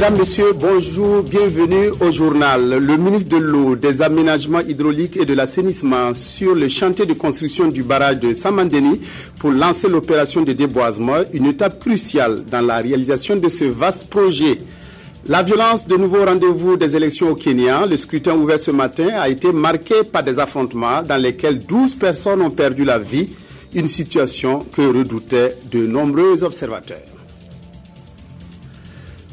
Mesdames, Messieurs, bonjour, bienvenue au journal. Le ministre de l'Eau, des Aménagements hydrauliques et de l'Assainissement sur le chantier de construction du barrage de Samandeni pour lancer l'opération de déboisement, une étape cruciale dans la réalisation de ce vaste projet. La violence de nouveaux rendez-vous des élections au Kenya, le scrutin ouvert ce matin a été marqué par des affrontements dans lesquels 12 personnes ont perdu la vie, une situation que redoutaient de nombreux observateurs.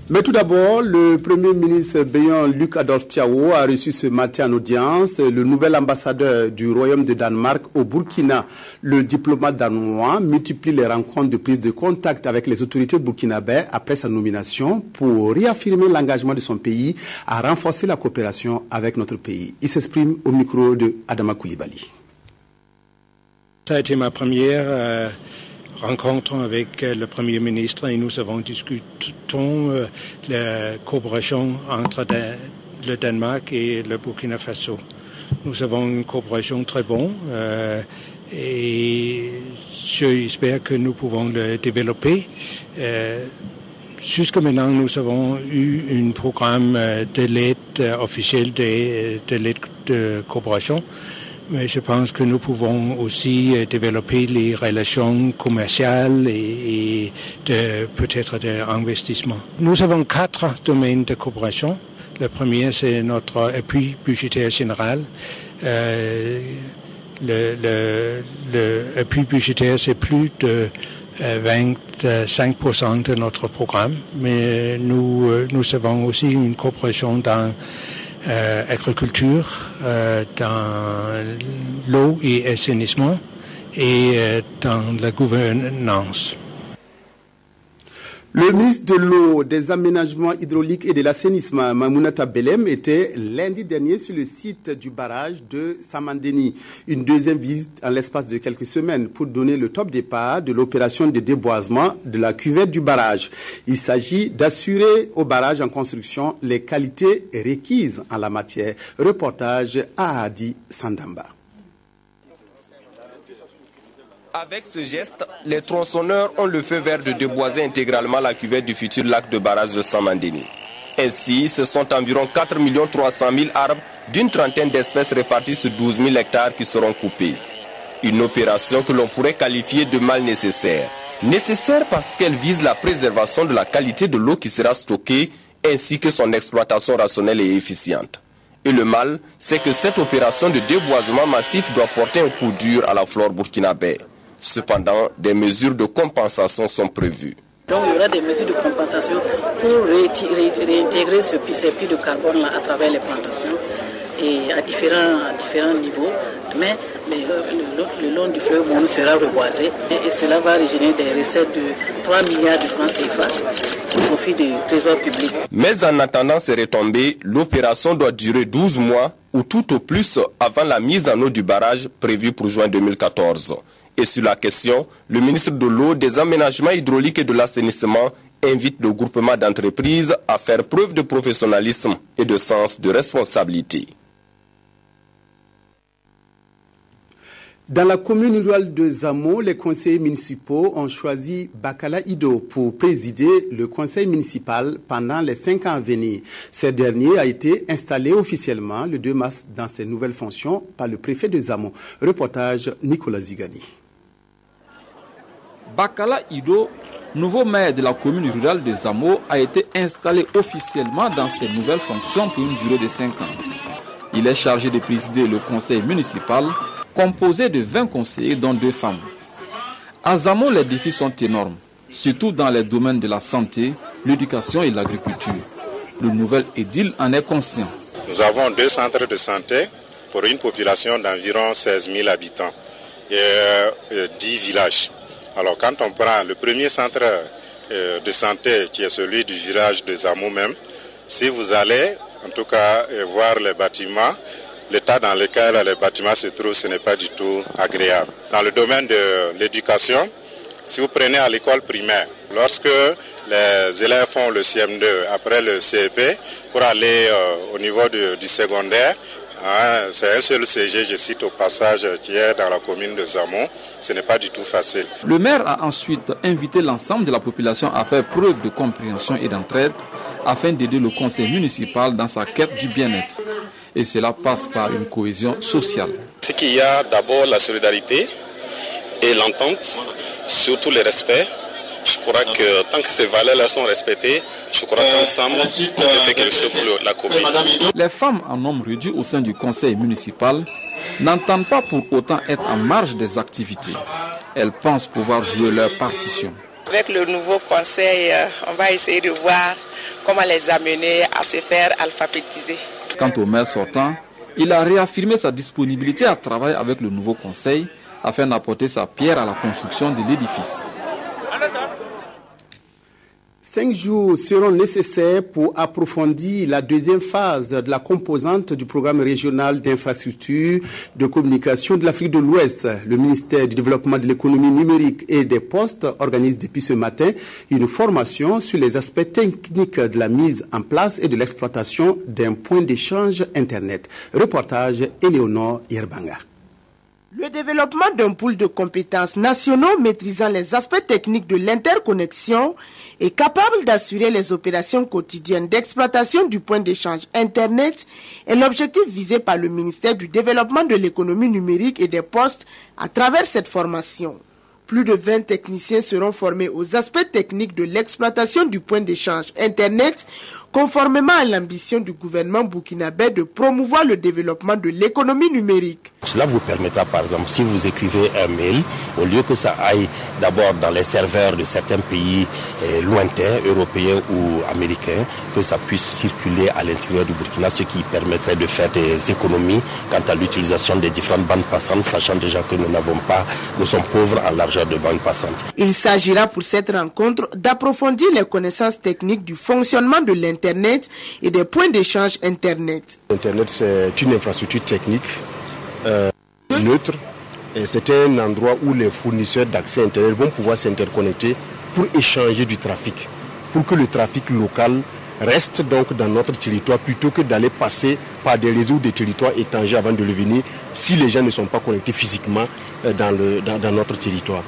Mais tout d'abord, le Premier ministre bénin Luc Adolphe Thiaw a reçu ce matin en audience le nouvel ambassadeur du Royaume de Danemark au Burkina. Le diplomate danois multiplie les rencontres de prise de contact avec les autorités burkinabè après sa nomination pour réaffirmer l'engagement de son pays à renforcer la coopération avec notre pays. Il s'exprime au micro de Adama Koulibaly. Ça a été ma première rencontre avec le Premier ministre et nous avons discuté la coopération entre le Danemark et le Burkina Faso. Nous avons une coopération très bonne et j'espère que nous pouvons le développer. Jusqu'à maintenant, nous avons eu un programme de l'aide officielle de l'aide de coopération. Mais je pense que nous pouvons aussi développer les relations commerciales et peut-être d'investissement. Nous avons 4 domaines de coopération. Le premier, c'est notre appui budgétaire général. Le appui budgétaire, c'est plus de 25% de notre programme. Mais nous avons aussi une coopération dans agriculture, dans l'eau et assainissement et dans la gouvernance. Le ministre de l'Eau, des Aménagements hydrauliques et de l'Assainissement, Mamounata Belem, était lundi dernier sur le site du barrage de Samandeni. Une deuxième visite en l'espace de quelques semaines pour donner le top départ de l'opération de déboisement de la cuvette du barrage. Il s'agit d'assurer au barrage en construction les qualités requises en la matière. Reportage à Adi Sandamba. Avec ce geste, les tronçonneurs ont le feu vert de déboiser intégralement la cuvette du futur lac de barrage de Samandeni. Ainsi, ce sont environ 4 300 000 arbres d'une trentaine d'espèces réparties sur 12 000 hectares qui seront coupés. Une opération que l'on pourrait qualifier de mal nécessaire. Nécessaire parce qu'elle vise la préservation de la qualité de l'eau qui sera stockée ainsi que son exploitation rationnelle et efficiente. Et le mal, c'est que cette opération de déboisement massif doit porter un coup dur à la flore burkinabè. Cependant, des mesures de compensation sont prévues. Donc il y aura des mesures de compensation pour réintégrer ces puits de carbone là à travers les plantations et à différents niveaux. Mais le long du fleuve Mouni sera reboisé et cela va régénérer des recettes de 3 milliards de francs CFA au profit du trésor public. Mais en attendant ces retombées, l'opération doit durer 12 mois ou tout au plus avant la mise en eau du barrage prévue pour juin 2014. Et sur la question, le ministre de l'Eau, des Aménagements hydrauliques et de l'Assainissement invite le groupement d'entreprises à faire preuve de professionnalisme et de sens de responsabilité. Dans la commune rurale de Zamo, les conseillers municipaux ont choisi Bakala Ido pour présider le conseil municipal pendant les 5 ans à venir. Ce dernier a été installé officiellement le 2 mars dans ses nouvelles fonctions par le préfet de Zamo. Reportage Nicolas Zigani. Bakala Ido, nouveau maire de la commune rurale de Zamo, a été installé officiellement dans ses nouvelles fonctions pour une durée de 5 ans. Il est chargé de présider le conseil municipal composé de 20 conseillers dont 2 femmes. À Zamo, les défis sont énormes, surtout dans les domaines de la santé, l'éducation et l'agriculture. Le nouvel édile en est conscient. Nous avons 2 centres de santé pour une population d'environ 16 000 habitants et 10 villages. Alors quand on prend le premier centre de santé qui est celui du village de Zamo même, si vous allez en tout cas voir les bâtiments, l'état dans lequel les bâtiments se trouvent, ce n'est pas du tout agréable. Dans le domaine de l'éducation, si vous prenez à l'école primaire, lorsque les élèves font le CM2 après le CEP pour aller au niveau du secondaire, c'est un seul CG, je cite au passage, qui est dans la commune de Zamo. Ce n'est pas du tout facile. Le maire a ensuite invité l'ensemble de la population à faire preuve de compréhension et d'entraide afin d'aider le conseil municipal dans sa quête du bien-être. Et cela passe par une cohésion sociale. C'est qu'il y a d'abord la solidarité et l'entente, surtout le respect. Je crois que tant que ces valeurs-là sont respectées, je crois qu'ensemble, on peut faire quelque chose pour la commune. Les femmes en nombre réduit au sein du conseil municipal n'entendent pas pour autant être en marge des activités. Elles pensent pouvoir jouer leur partition. Avec le nouveau conseil, on va essayer de voir comment les amener à se faire alphabétiser. Quant au maire sortant, il a réaffirmé sa disponibilité à travailler avec le nouveau conseil afin d'apporter sa pierre à la construction de l'édifice. 5 jours seront nécessaires pour approfondir la deuxième phase de la composante du programme régional d'infrastructure de communication de l'Afrique de l'Ouest. Le ministère du Développement de l'économie numérique et des postes organise depuis ce matin une formation sur les aspects techniques de la mise en place et de l'exploitation d'un point d'échange Internet. Reportage Éléonore Yerbanga. Le développement d'un pool de compétences nationaux maîtrisant les aspects techniques de l'interconnexion est capable d'assurer les opérations quotidiennes d'exploitation du point d'échange Internet est l'objectif visé par le ministère du Développement de l'économie numérique et des postes à travers cette formation. Plus de 20 techniciens seront formés aux aspects techniques de l'exploitation du point d'échange Internet, conformément à l'ambition du gouvernement burkinabé de promouvoir le développement de l'économie numérique. Cela vous permettra, par exemple, si vous écrivez un mail, au lieu que ça aille d'abord dans les serveurs de certains pays lointains, européens ou américains, que ça puisse circuler à l'intérieur du Burkina, ce qui permettrait de faire des économies quant à l'utilisation des différentes bandes passantes, sachant déjà que nous sommes pauvres en largeur de bandes passantes. Il s'agira pour cette rencontre d'approfondir les connaissances techniques du fonctionnement de l'Internet et des points d'échange Internet. Internet, c'est une infrastructure technique neutre. Et c'est un endroit où les fournisseurs d'accès Internet vont pouvoir s'interconnecter pour échanger du trafic, pour que le trafic local reste donc dans notre territoire plutôt que d'aller passer par des réseaux des territoires étrangers avant de le venir si les gens ne sont pas connectés physiquement dans notre territoire.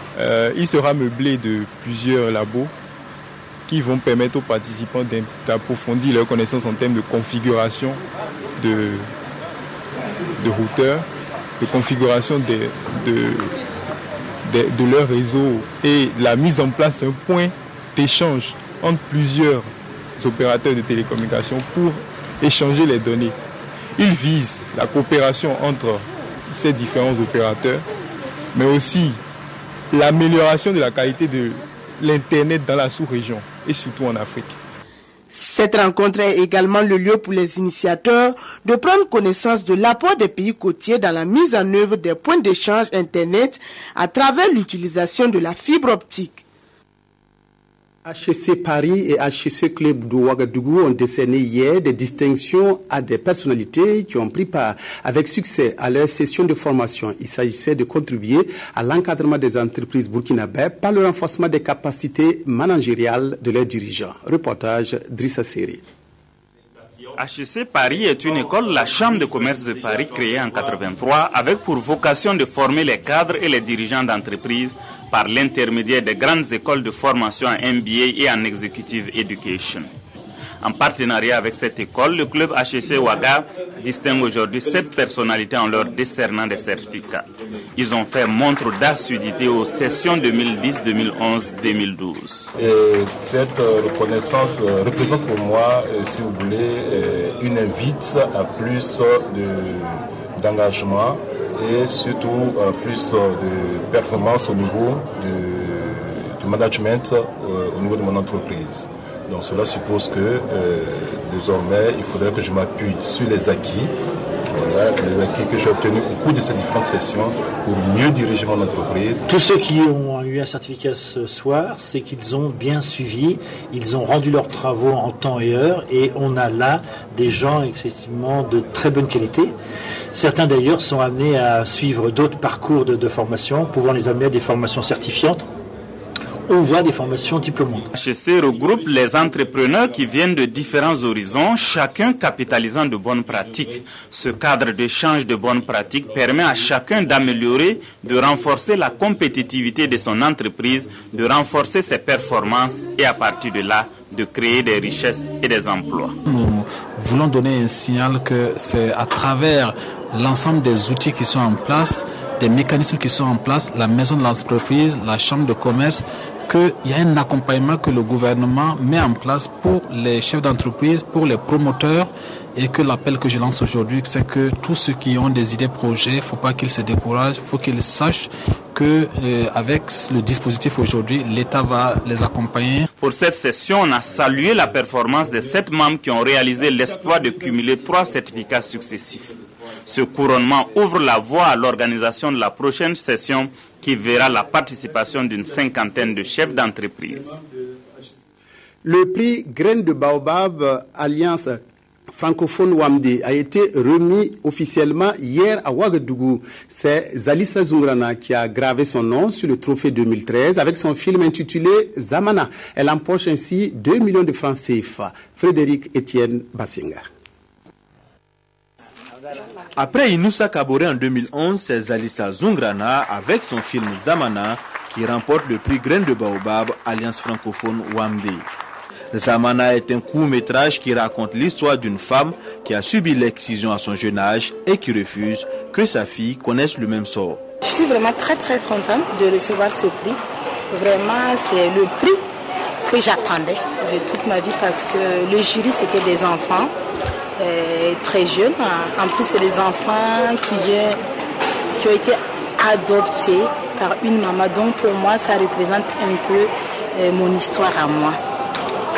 Il sera meublé de plusieurs labos qui vont permettre aux participants d'approfondir leurs connaissances en termes de configuration de routeurs, de configuration de leur réseau et la mise en place d'un point d'échange entre plusieurs opérateurs de télécommunications pour échanger les données. Il vise la coopération entre ces différents opérateurs, mais aussi l'amélioration de la qualité de l'Internet dans la sous-région et surtout en Afrique. Cette rencontre est également le lieu pour les initiateurs de prendre connaissance de l'apport des pays côtiers dans la mise en œuvre des points d'échange Internet à travers l'utilisation de la fibre optique. HEC Paris et HEC Club de Ouagadougou ont décerné hier des distinctions à des personnalités qui ont pris part avec succès à leur session de formation. Il s'agissait de contribuer à l'encadrement des entreprises burkinabées par le renforcement des capacités managériales de leurs dirigeants. Reportage Drissa Seri. HEC Paris est une école de la Chambre de commerce de Paris créée en 1983 avec pour vocation de former les cadres et les dirigeants d'entreprises par l'intermédiaire des grandes écoles de formation en MBA et en Executive Education. En partenariat avec cette école, le club HEC Ouaga distingue aujourd'hui 7 personnalités en leur décernant des certificats. Ils ont fait montre d'assiduité aux sessions 2010, 2011, 2012. Et cette reconnaissance représente pour moi, si vous voulez, une invite à plus d'engagement et surtout plus de performance au niveau du management au niveau de mon entreprise. Donc cela suppose que désormais il faudrait que je m'appuie sur les acquis, les acquis que j'ai obtenus au cours de ces différentes sessions pour mieux diriger mon entreprise. Tous ceux qui ont eu un certificat ce soir, c'est qu'ils ont bien suivi, ils ont rendu leurs travaux en temps et heure et on a là des gens excessivement de très bonne qualité. Certains d'ailleurs sont amenés à suivre d'autres parcours de formation, pouvant les amener à des formations certifiantes. On voit des formations diplômantes. HEC regroupe les entrepreneurs qui viennent de différents horizons, chacun capitalisant de bonnes pratiques. Ce cadre d'échange de bonnes pratiques permet à chacun d'améliorer, de renforcer la compétitivité de son entreprise, de renforcer ses performances et à partir de là, de créer des richesses et des emplois. Nous voulons donner un signal que c'est à travers l'ensemble des outils qui sont en place, des mécanismes qui sont en place, la maison de l'entreprise, la chambre de commerce, qu'il y a un accompagnement que le gouvernement met en place pour les chefs d'entreprise, pour les promoteurs, et que l'appel que je lance aujourd'hui, c'est que tous ceux qui ont des idées projets, il ne faut pas qu'ils se découragent, il faut qu'ils sachent que avec le dispositif aujourd'hui, l'État va les accompagner. Pour cette session, on a salué la performance des 7 membres qui ont réalisé l'exploit de cumuler 3 certificats successifs. Ce couronnement ouvre la voie à l'organisation de la prochaine session qui verra la participation d'une 50aine de chefs d'entreprise. Le prix Graines de Baobab Alliance francophone Wamdé a été remis officiellement hier à Ouagadougou. C'est Zalissa Zoungrana qui a gravé son nom sur le trophée 2013 avec son film intitulé Zamana. Elle empoche ainsi 2 millions de francs CFA. Frédéric Etienne Bassinga. Après Inoussa Kaboré en 2011, c'est Zalissa Zoungrana avec son film Zamana qui remporte le prix Graines de Baobab Alliance francophone Wamdé. Zamana est un court-métrage qui raconte l'histoire d'une femme qui a subi l'excision à son jeune âge et qui refuse que sa fille connaisse le même sort. Je suis vraiment très contente de recevoir ce prix. Vraiment, c'est le prix que j'attendais de toute ma vie parce que le jury, c'était des enfants très jeunes. En plus, c'est des enfants qui ont été adoptés par une maman. Donc pour moi, ça représente un peu mon histoire à moi.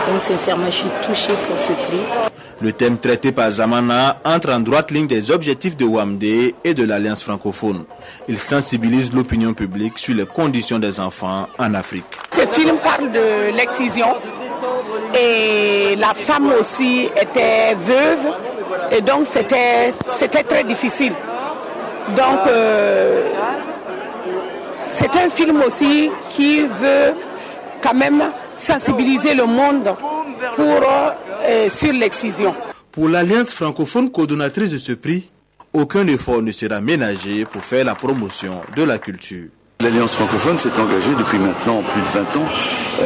Donc sincèrement, je suis touchée pour ce prix. Le thème traité par Zamana entre en droite ligne des objectifs de Wamdé et de l'Alliance francophone. Il sensibilise l'opinion publique sur les conditions des enfants en Afrique. Ce film parle de l'excision et la femme aussi était veuve et donc c'était très difficile. Donc c'est un film aussi qui veut quand même sensibiliser le monde sur l'excision. Pour l'Alliance francophone coordonnatrice de ce prix, aucun effort ne sera ménagé pour faire la promotion de la culture. L'Alliance francophone s'est engagée depuis maintenant plus de 20 ans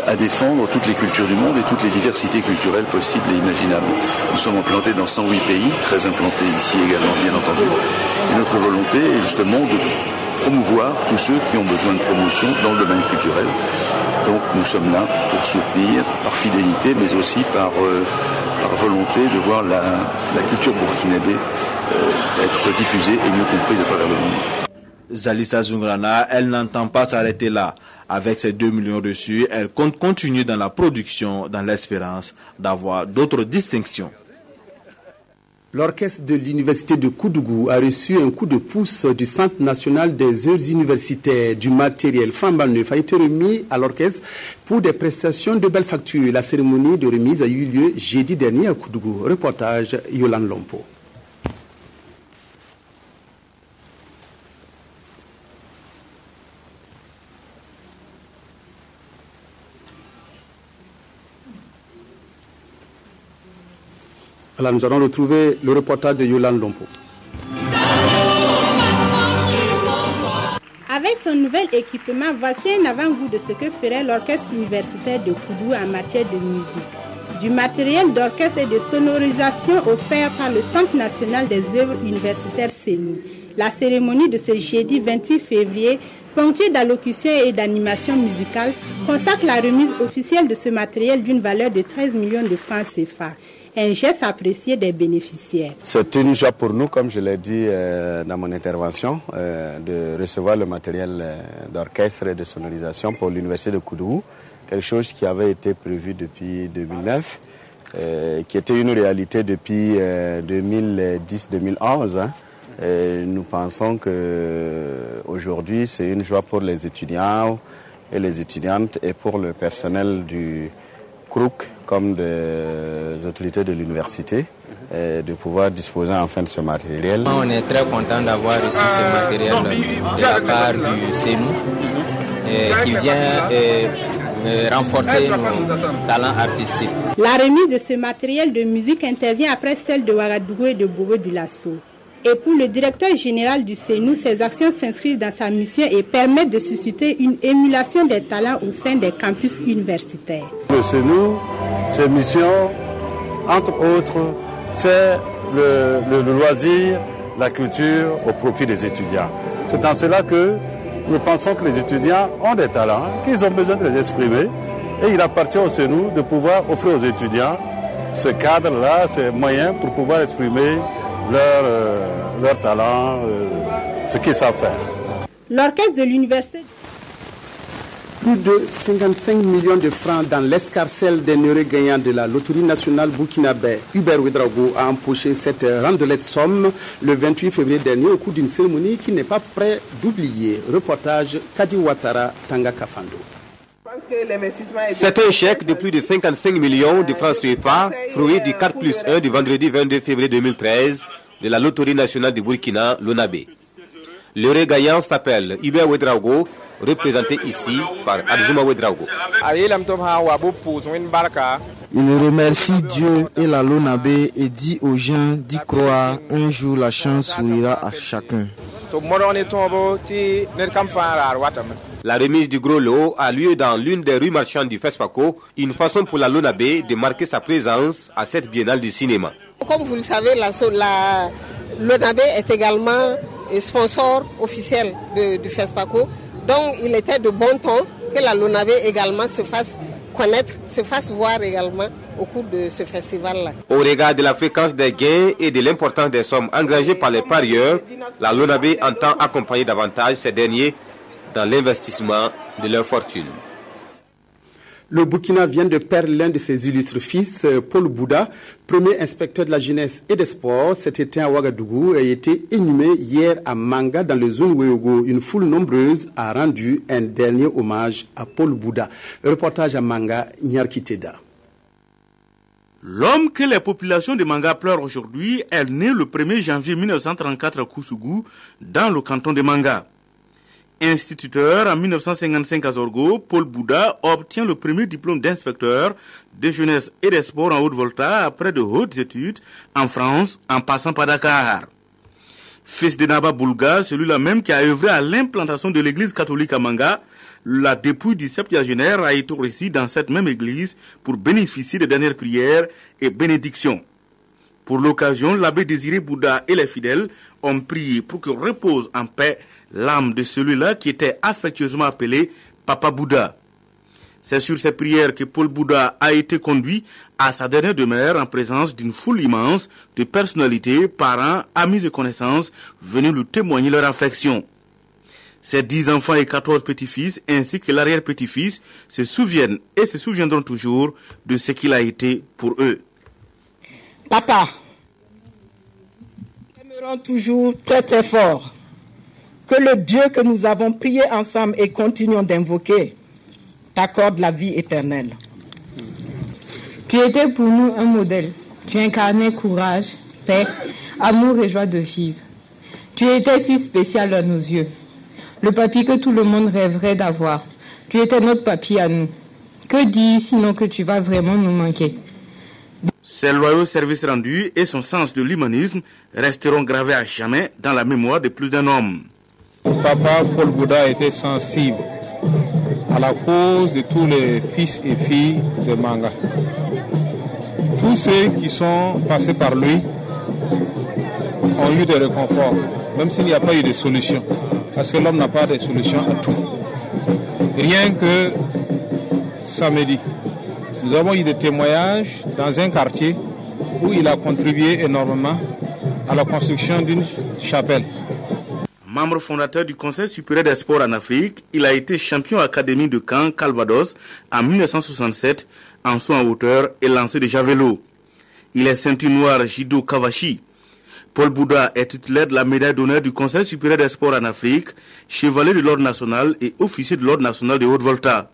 à défendre toutes les cultures du monde et toutes les diversités culturelles possibles et imaginables. Nous sommes implantés dans 108 pays, très implantés ici également bien entendu. Et notre volonté est justement de promouvoir tous ceux qui ont besoin de promotion dans le domaine culturel. Donc nous sommes là pour soutenir par fidélité mais aussi par volonté de voir la culture burkinabé être diffusée et mieux comprise à travers le monde. Zalissa Zoungrana, elle n'entend pas s'arrêter là. Avec ses 2 millions reçus, elle compte continuer dans la production dans l'espérance d'avoir d'autres distinctions. L'orchestre de l'université de Koudougou a reçu un coup de pouce du Centre national des heures universitaires. Du matériel flambant neuf a été remis à l'orchestre pour des prestations de belles factures. La cérémonie de remise a eu lieu jeudi dernier à Koudougou. Reportage Yolande Lompo. Voilà, nous allons retrouver le reportage de Yolande Lompo. Avec son nouvel équipement, voici un avant-goût de ce que ferait l'orchestre universitaire de Koudougou en matière de musique. Du matériel d'orchestre et de sonorisation offert par le Centre national des œuvres universitaires CENI. La cérémonie de ce jeudi 28 février, ponctuée d'allocutions et d'animations musicales, consacre la remise officielle de ce matériel d'une valeur de 13 millions de francs CFA. Un geste apprécié des bénéficiaires. C'est une joie pour nous, comme je l'ai dit dans mon intervention, de recevoir le matériel d'orchestre et de sonorisation pour l'université de Koudougou, quelque chose qui avait été prévu depuis 2009, qui était une réalité depuis 2010-2011. Nous pensons qu'aujourd'hui, c'est une joie pour les étudiants et les étudiantes et pour le personnel du CROUC comme des autorités de l'université de pouvoir disposer enfin de ce matériel. On est très content d'avoir reçu ce matériel de la part du CENI qui vient renforcer nos talents artistiques. La remise de ce matériel de musique intervient après celle de Ouagadougou et de Bobo du Lasso. Et pour le directeur général du CENU, ces actions s'inscrivent dans sa mission et permettent de susciter une émulation des talents au sein des campus universitaires. Le CENU, ses missions, entre autres, c'est le loisir, la culture au profit des étudiants. C'est en cela que nous pensons que les étudiants ont des talents, qu'ils ont besoin de les exprimer, et il appartient au CENU de pouvoir offrir aux étudiants ce cadre-là, ces moyens pour pouvoir exprimer leur talent, ce qu'ils savent faire. L'orchestre de l'université... Plus de 55 millions de francs dans l'escarcelle des heureux gagnants de la loterie nationale burkinabé. Hubert Ouedraogo a empoché cette randelette somme le 28 février dernier au cours d'une cérémonie qui n'est pas près d'oublier. Reportage Kadi Ouattara, Tanga Kafando. C'est un chèque de plus de 55 millions de francs CFA, fruit du 4+1 du vendredi 22 février 2013 de la loterie nationale du Burkina, l'ONABé. L'heureux gagnant s'appelle Hubert Ouedraogo, représenté ici par Adjouma Ouedraogo. Il remercie Dieu et la LONABé et dit aux gens d'y croire, un jour la chance sourira à chacun. La remise du gros lot a lieu dans l'une des rues marchandes du FESPACO, une façon pour la LONABé de marquer sa présence à cette biennale du cinéma. Comme vous le savez, la LONABé est également sponsor officiel du FESPACO. Donc il était de bon ton que la LONABé également se fasse connaître, se fasse voir également au cours de ce festival-là. Au regard de la fréquence des gains et de l'importance des sommes engagées par les parieurs, la LONABé entend accompagner davantage ces derniers dans l'investissement de leur fortune. Le Burkina vient de perdre l'un de ses illustres fils, Paul Bouda, premier inspecteur de la jeunesse et des sports. Cet été à Ouagadougou a été inhumé hier à Manga dans le zone Ouéogo. Une foule nombreuse a rendu un dernier hommage à Paul Bouda. Reportage à Manga, Nyarkiteda. L'homme que les populations de Manga pleurent aujourd'hui est né le 1er janvier 1934 à Koussougou, dans le canton de Manga. Instituteur en 1955 à Zorgo, Paul Bouda obtient le premier diplôme d'inspecteur de jeunesse et des sports en Haute-Volta après de hautes études en France en passant par Dakar. Fils de Naba Boulga, celui-là même qui a œuvré à l'implantation de l'église catholique à Manga, la dépouille du septuagénaire a été reçue dans cette même église pour bénéficier des dernières prières et bénédictions. Pour l'occasion, l'abbé Désiré Bouda et les fidèles ont prié pour que repose en paix l'âme de celui-là qui était affectueusement appelé Papa Bouda. C'est sur ces prières que Paul Bouda a été conduit à sa dernière demeure en présence d'une foule immense de personnalités, parents, amis et connaissances venus lui témoigner leur affection. Ses 10 enfants et 14 petits-fils ainsi que l'arrière-petit-fils se souviennent et se souviendront toujours de ce qu'il a été pour eux. Papa, nous aimerons toujours très très fort que le Dieu que nous avons prié ensemble et continuons d'invoquer t'accorde la vie éternelle. Tu étais pour nous un modèle. Tu incarnais courage, paix, amour et joie de vivre. Tu étais si spécial à nos yeux. Le papy que tout le monde rêverait d'avoir. Tu étais notre papy à nous. Que dire sinon que tu vas vraiment nous manquer? Ses loyaux services rendus et son sens de l'humanisme resteront gravés à jamais dans la mémoire de plus d'un homme. Papa Paul Bouda était sensible à la cause de tous les fils et filles de Manga. Tous ceux qui sont passés par lui ont eu des réconforts, même s'il n'y a pas eu de solution. Parce que l'homme n'a pas de solution à tout. Rien que samedi, nous avons eu des témoignages dans un quartier où il a contribué énormément à la construction d'une chapelle. Membre fondateur du Conseil supérieur des sports en Afrique, il a été champion académie de Caen, Calvados en 1967 en saut en hauteur et lancé de javelot. Il est ceinture noire judo Kawashi. Paul Bouda est titulaire de la médaille d'honneur du Conseil supérieur des sports en Afrique, chevalier de l'ordre national et officier de l'ordre national de Haute-Volta.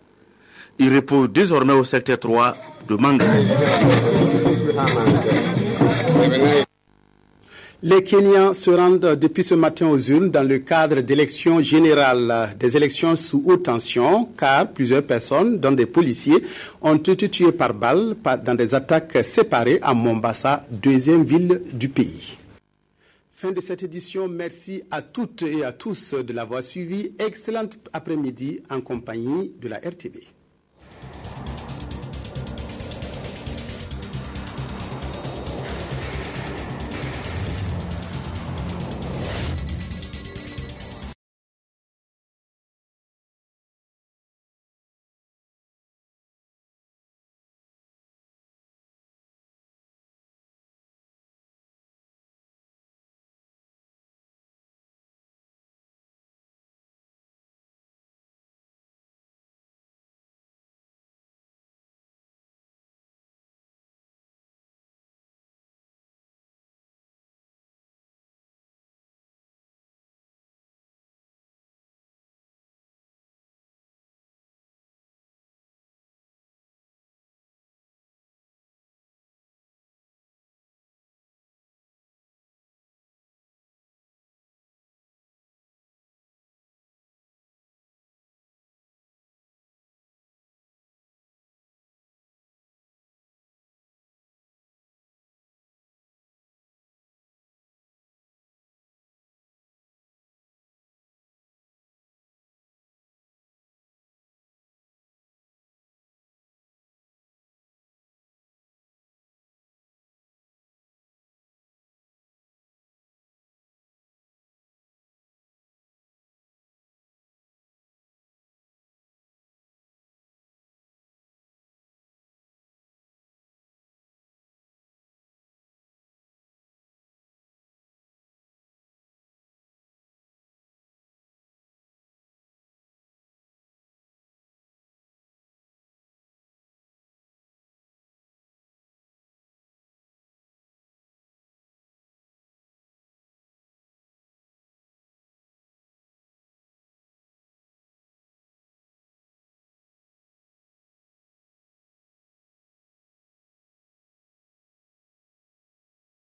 Il repose désormais au secteur 3 de Manga. Les Kenyans se rendent depuis ce matin aux urnes dans le cadre d'élections générales, des élections sous haute tension, car plusieurs personnes, dont des policiers, ont été tuées par balle dans des attaques séparées à Mombasa, deuxième ville du pays. Fin de cette édition. Merci à toutes et à tous de l'avoir suivi. Excellente après-midi en compagnie de la RTB.